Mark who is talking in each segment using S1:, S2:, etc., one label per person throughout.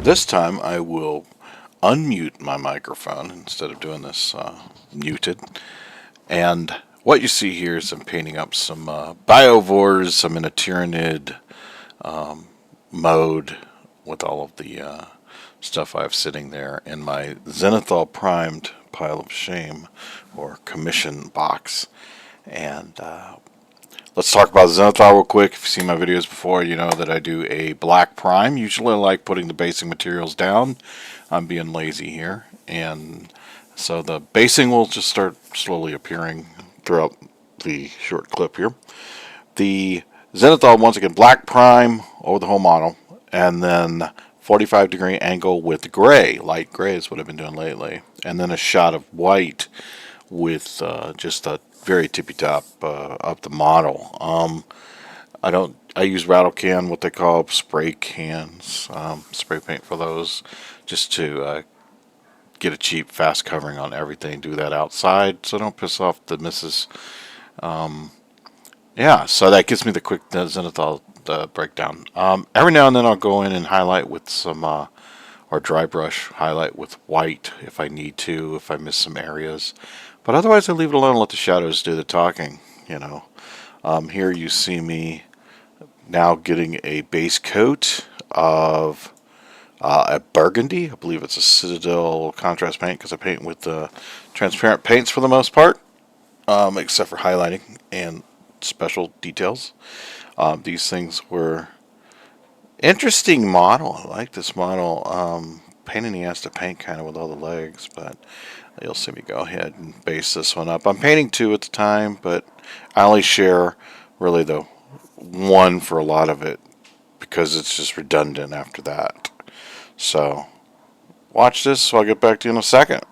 S1: This time I will unmute my microphone instead of doing this muted. And what you see here is I'm painting up some Biovores. I'm in a Tyranid mode with all of the stuff I have sitting there in my Zenithal primed pile of shame or commission box. And let's talk about Zenithal real quick. If you've seen my videos before, you know that I do a black prime. Usually I like putting the basing materials down. I'm being lazy here. And so the basing will just start slowly appearing throughout the short clip here. The Zenithal, once again, black prime over the whole model. And then 45-degree angle with gray. Light gray is what I've been doing lately. And then a shot of white with just a very tippy top of the model. I use rattle can, what they call spray cans, spray paint for those, just to get a cheap, fast covering on everything. Do that outside, so don't piss off the missus. Yeah, so that gives me the quick Zenithal breakdown. Every now and then I'll go in and highlight with some, or dry brush highlight with white if I need to, if I miss some areas. But otherwise I leave it alone and let the shadows do the talking, you know. Here you see me now getting a base coat of a burgundy. I believe it's a Citadel contrast paint because I paint with transparent paints for the most part, except for highlighting and special details. These things were interesting model. I like this model. Pain in the ass to paint kind of with all the legs, but you'll see me go ahead and base this one up. I'm painting two at the time, but I only share really the one for a lot of it because it's just redundant after that. So watch this, so I'll get back to you in a second.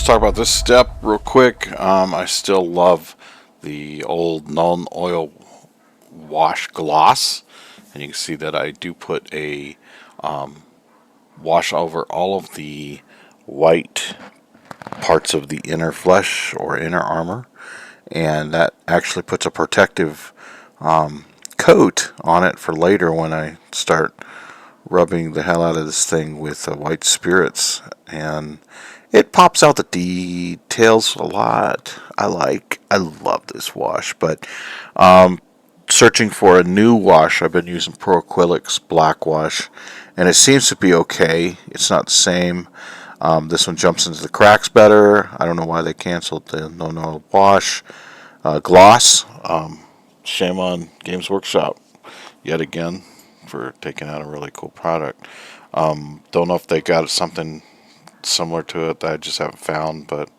S1: talk about this step real quick. I still love the old non-oil wash gloss, and you can see that I do put a wash over all of the white parts of the inner flesh or inner armor, and that actually puts a protective coat on it for later when I start rubbing the hell out of this thing with white spirits, and it pops out the details a lot. I love this wash, but searching for a new wash, I've been using Pro Acrylics Black Wash, and it seems to be okay. It's not the same. This one jumps into the cracks better. I don't know why they canceled the no wash gloss. Shame on Games Workshop yet again for taking out a really cool product. Don't know if they got something similar to it that I just haven't found, but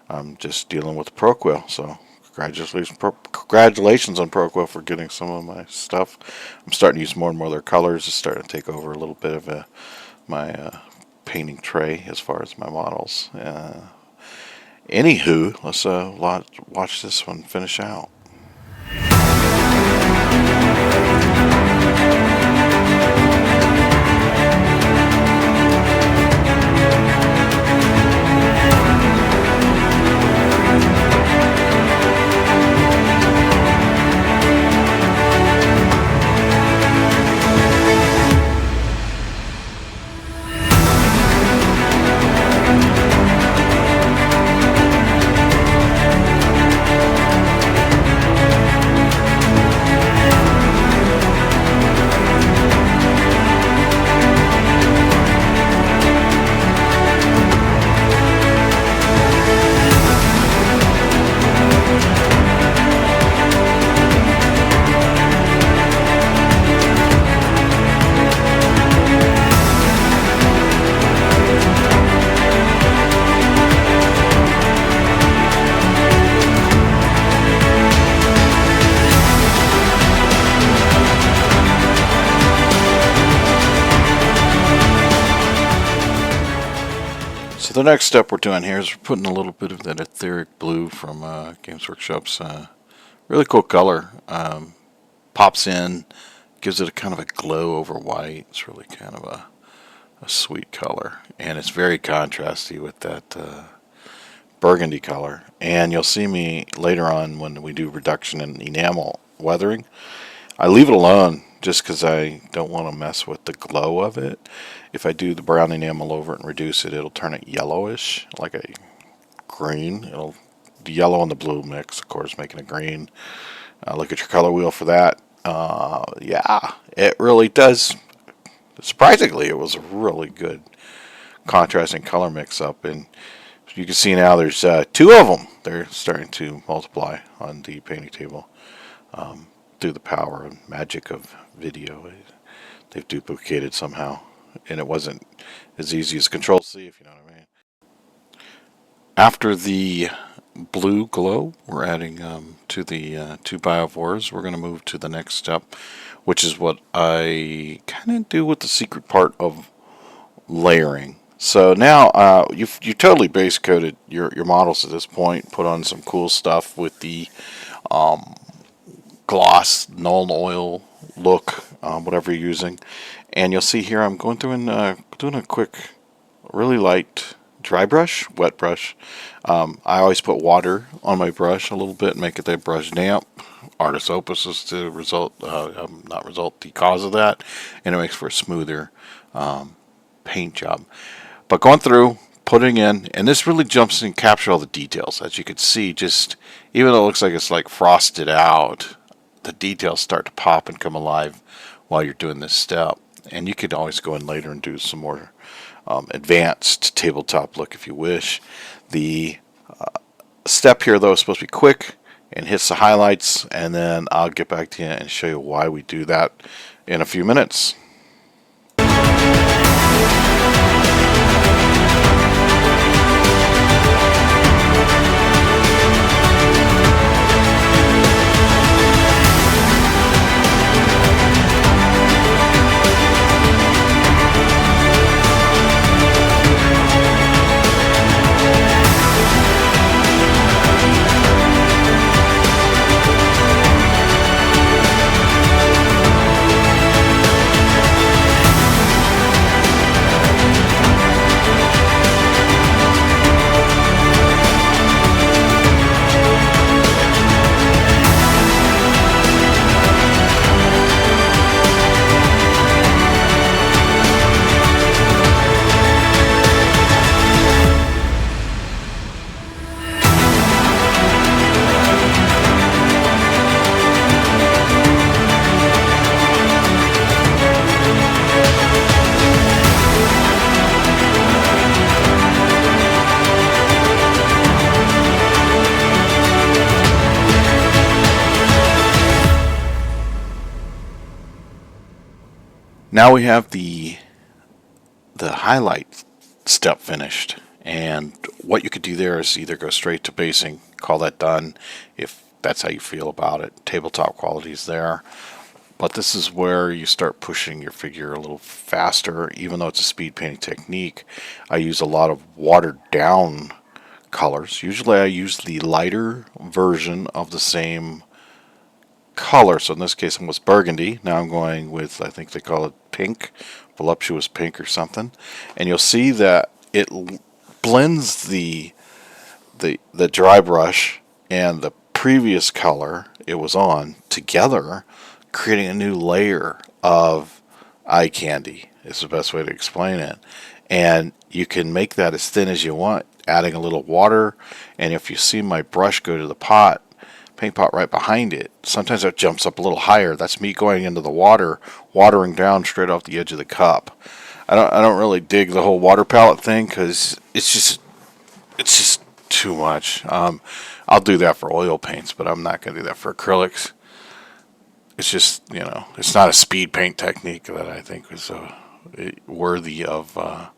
S1: I'm just dealing with the ProQuill. So congratulations on ProQuill for getting some of my stuff. I'm starting to use more and more of their colors. It's starting to take over a little bit of my painting tray as far as my models. Anywho, let's watch this one finish out. So the next step we're doing here is we're putting a little bit of that etheric blue from Games Workshop's really cool color. Pops in, gives it a kind of a glow over white. It's really kind of a sweet color, and it's very contrasty with that burgundy color. And you'll see me later on when we do reduction in enamel weathering, I leave it alone just because I don't want to mess with the glow of it. If I do the brown enamel over it and reduce it, it'll turn it yellowish, like a green. The yellow and the blue mix, of course, making a green. Look at your color wheel for that. Yeah, it really does. Surprisingly, it was a really good contrasting color mix up, and you can see now there's two of them. They're starting to multiply on the painting table through the power and magic of video. They've duplicated somehow, and it wasn't as easy as Control C, if you know what I mean. After the blue glow we're adding to the two Biovores, we're going to move to the next step, which is what I kind of do with the secret part of layering. So now you totally base coated your models at this point, put on some cool stuff with the gloss, null oil look, whatever you're using. And you'll see here I'm going through and doing a quick, really light dry brush, wet brush. I always put water on my brush a little bit and make it that brush damp. Artist opus is the result, the cause of that, and it makes for a smoother paint job. But going through, putting in, and this really jumps in and captures all the details. As you can see, just even though it looks like it's like frosted out, the details start to pop and come alive while you're doing this step. And you could always go in later and do some more advanced tabletop look if you wish. The step here, though, is supposed to be quick and hits the highlights, and then I'll get back to you and show you why we do that in a few minutes. Now we have the highlight step finished, and what you could do there is either go straight to basing, call that done if that's how you feel about it. Tabletop quality is there, but this is where you start pushing your figure a little faster. Even though it's a speed painting technique, I use a lot of watered down colors. Usually I use the lighter version of the same color. So in this case, I'm with burgundy. Now I'm going with, I think they call it pink, voluptuous pink or something. And you'll see that it blends the dry brush and the previous color it was on together, creating a new layer of eye candy. Is the best way to explain it. And you can make that as thin as you want, adding a little water. And if you see my brush go to the pot, paint pot right behind it, sometimes it jumps up a little higher. That's me going into the water, watering down straight off the edge of the cup. I don't really dig the whole water palette thing because it's just too much. I'll do that for oil paints, but I'm not going to do that for acrylics. It's just, it's not a speed paint technique that I think is worthy of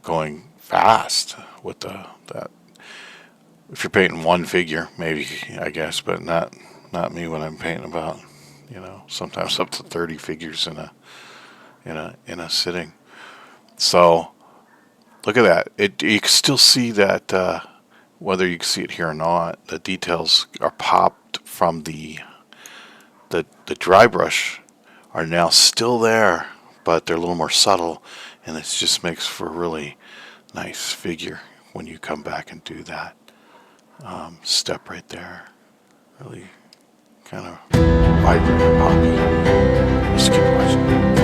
S1: going fast with that. If you're painting one figure, maybe, I guess, but not me when I'm painting about, sometimes up to 30 figures in a sitting. So look at that. You can still see that, whether you can see it here or not, the details are popped from the dry brush are now still there, but they're a little more subtle, and it just makes for a really nice figure when you come back and do that step right there. Really kind of vibrant and poppy. Let's keep watching.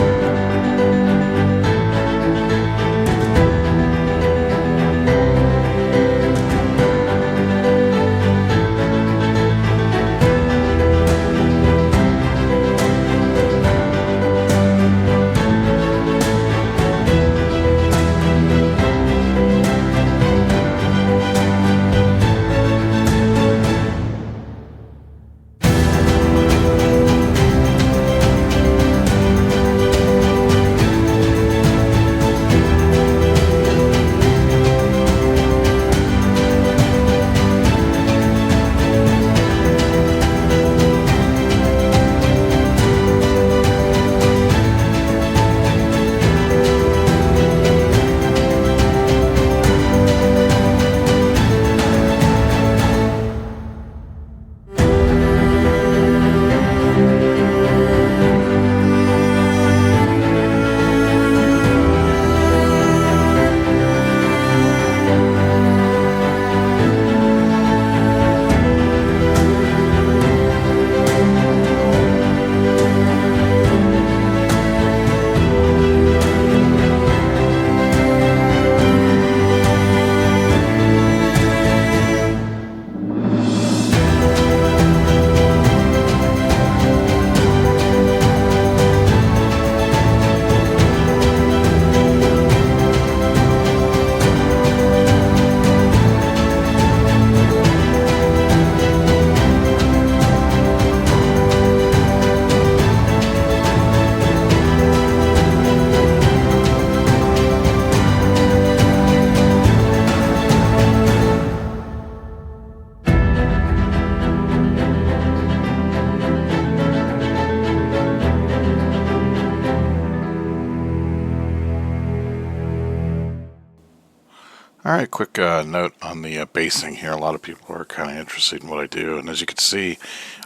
S1: All right, quick note on the basing here. A lot of people are kind of interested in what I do, and as you can see,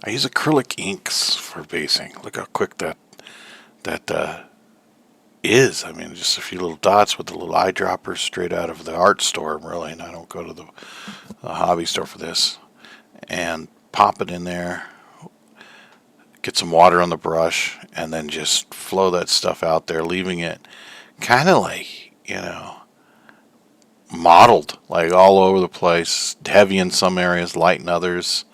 S1: I use acrylic inks for basing. Look how quick that is. I mean, just a few little dots with the little eyedroppers straight out of the art store, really, and I don't go to the hobby store for this. And pop it in there, get some water on the brush, and then just flow that stuff out there, leaving it kind of like, mottled, like all over the place, heavy in some areas, light in others.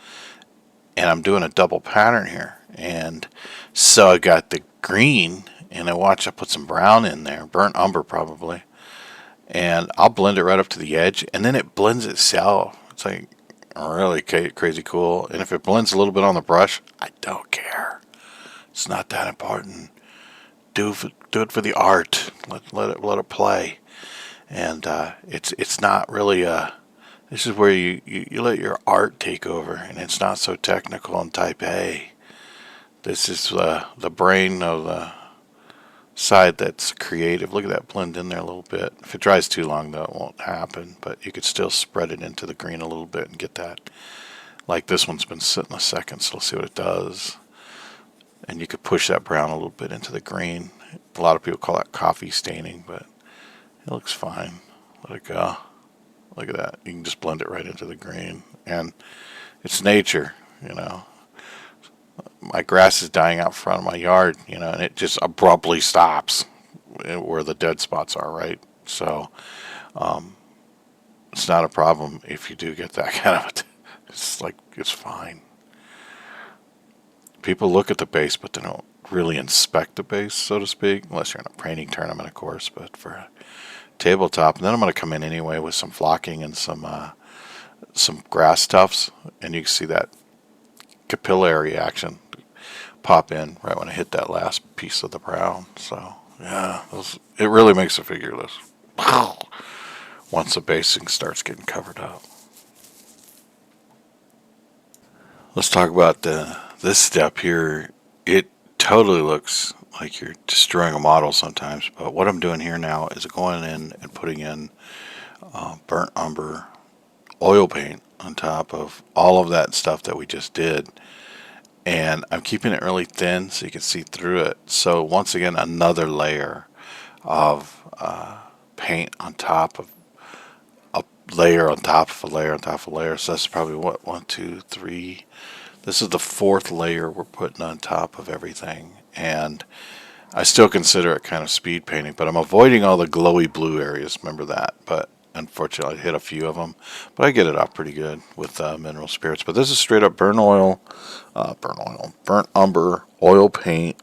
S1: And I'm doing a double pattern here. And so I got the green, and I put some brown in there, burnt umber probably. And I'll blend it right up to the edge, and then it blends itself. It's like really crazy cool. And if it blends a little bit on the brush, I don't care. It's not that important. do it for the art. Let it play. And it's not really this is where you let your art take over, and it's not so technical and type A. This is the brain of the side that's creative. Look at that blend in there a little bit. If it dries too long, though, it won't happen, but you could still spread it into the green a little bit and get that. Like this one's been sitting a second, so let's see what it does. And you could push that brown a little bit into the green. A lot of people call that coffee staining, but it looks fine. Let it go. Look at that. You can just blend it right into the green. And it's nature, you know. My grass is dying out front of my yard, you know, and it just abruptly stops where the dead spots are, right? So it's not a problem if you do get that kind of it. It's fine. People look at the base, but they don't really inspect the base, so to speak, unless you're in a painting tournament, of course. But for a tabletop, and then I'm going to come in anyway with some flocking and some grass tufts, and you can see that capillary action pop in right when I hit that last piece of the brown. So yeah, it really makes the figure this once the basing starts getting covered up. Let's talk about this step here. It totally looks like you're destroying a model sometimes, but what I'm doing here now is going in and putting in burnt umber oil paint on top of all of that stuff that we just did, and I'm keeping it really thin so you can see through it. So once again, another layer of paint on top of a layer on top of a layer on top of a layer. So that's probably what, 1, 2, 3. This is the 4th layer we're putting on top of everything, and I still consider it kind of speed painting, but I'm avoiding all the glowy blue areas. Remember that, but unfortunately I hit a few of them, but I get it off pretty good with mineral spirits. But this is straight up burnt umber oil paint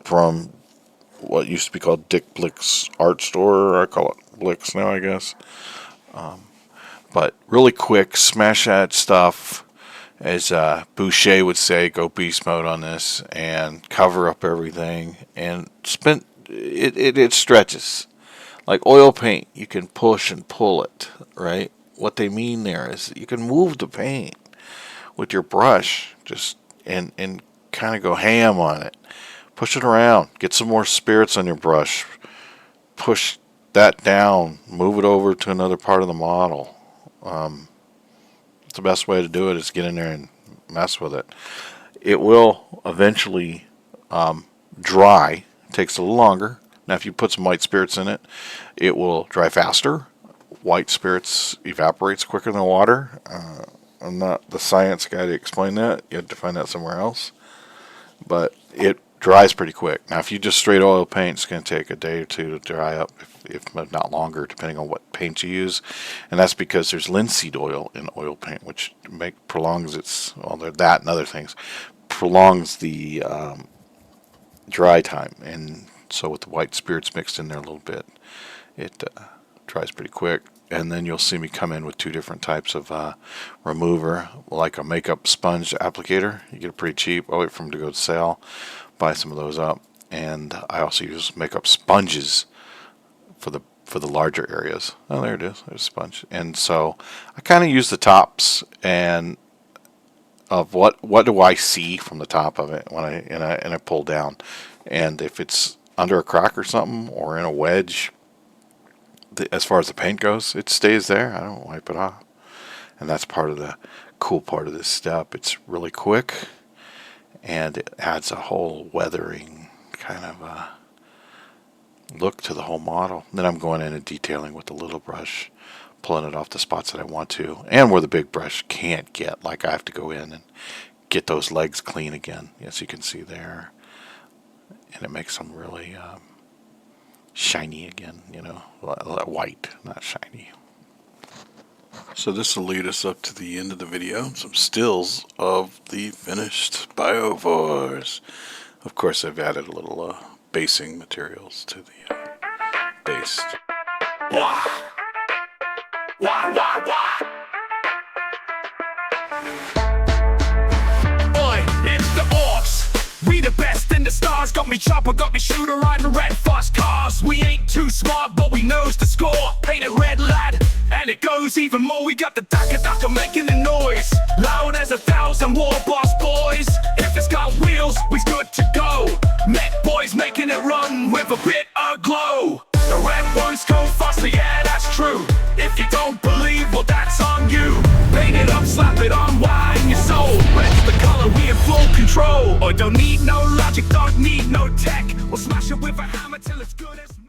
S1: from what used to be called Dick Blick's art store. I call it Blick's now, I guess. But really quick, smash that stuff. As Boucher would say, go beast mode on this and cover up everything. And it stretches. Like oil paint, you can push and pull it, right? What they mean there is you can move the paint with your brush just and kind of go ham on it. Push it around. Get some more spirits on your brush. Push that down. Move it over to another part of the model. The best way to do it is get in there and mess with it. It will eventually dry. It takes a little longer. Now if you put some white spirits in it, it will dry faster. White spirits evaporates quicker than water. I'm not the science guy to explain that. You have to find that somewhere else. But it dries pretty quick. Now if you just straight oil paint, it's going to take a day or two to dry up, if not longer, depending on what paint you use. And that's because there's linseed oil in oil paint, which prolongs its, well, that and other things, prolongs the dry time. And so with the white spirits mixed in there a little bit, it dries pretty quick. And then you'll see me come in with 2 different types of remover, like a makeup sponge applicator. You get it pretty cheap. I'll wait for them to go to sale, buy some of those up. And I also use makeup sponges for the larger areas. Oh, there it is. There's a sponge. And so I kind of use the tops and of what do I see from the top of it when I pull down. And if it's under a crack or something, or in a wedge, as far as the paint goes, it stays there. I don't wipe it off. And that's part of the cool part of this step. It's really quick, and it adds a whole weathering kind of look to the whole model. Then I'm going in and detailing with the little brush, pulling it off the spots that I want to, and where the big brush can't get. Like I have to go in and get those legs clean again. Yes, you can see there. And it makes them really shiny again, you know, white, not shiny. So this will lead us up to the end of the video. Some stills of the finished Biovores. Of course, I've added a little basing materials to the base.
S2: Boy, it's the orcs. We the best in the stars. Go got me chopper, got me shooter, riding red fast cars. We ain't too smart, but we knows the score. Painted red, lad, and it goes even more. We got the daka making the noise, loud as 1,000 war boss boys. If it's got wheels, we's good to go. Met boys making it run with a bit of glow. The red ones go faster, yeah, that's true. If you don't believe, well, that's on you. Paint it up, slap it on, wine your soul. Red's the color, we in full control. Or don't need no logic, don't need no tech. We'll smash it with a hammer till it's good.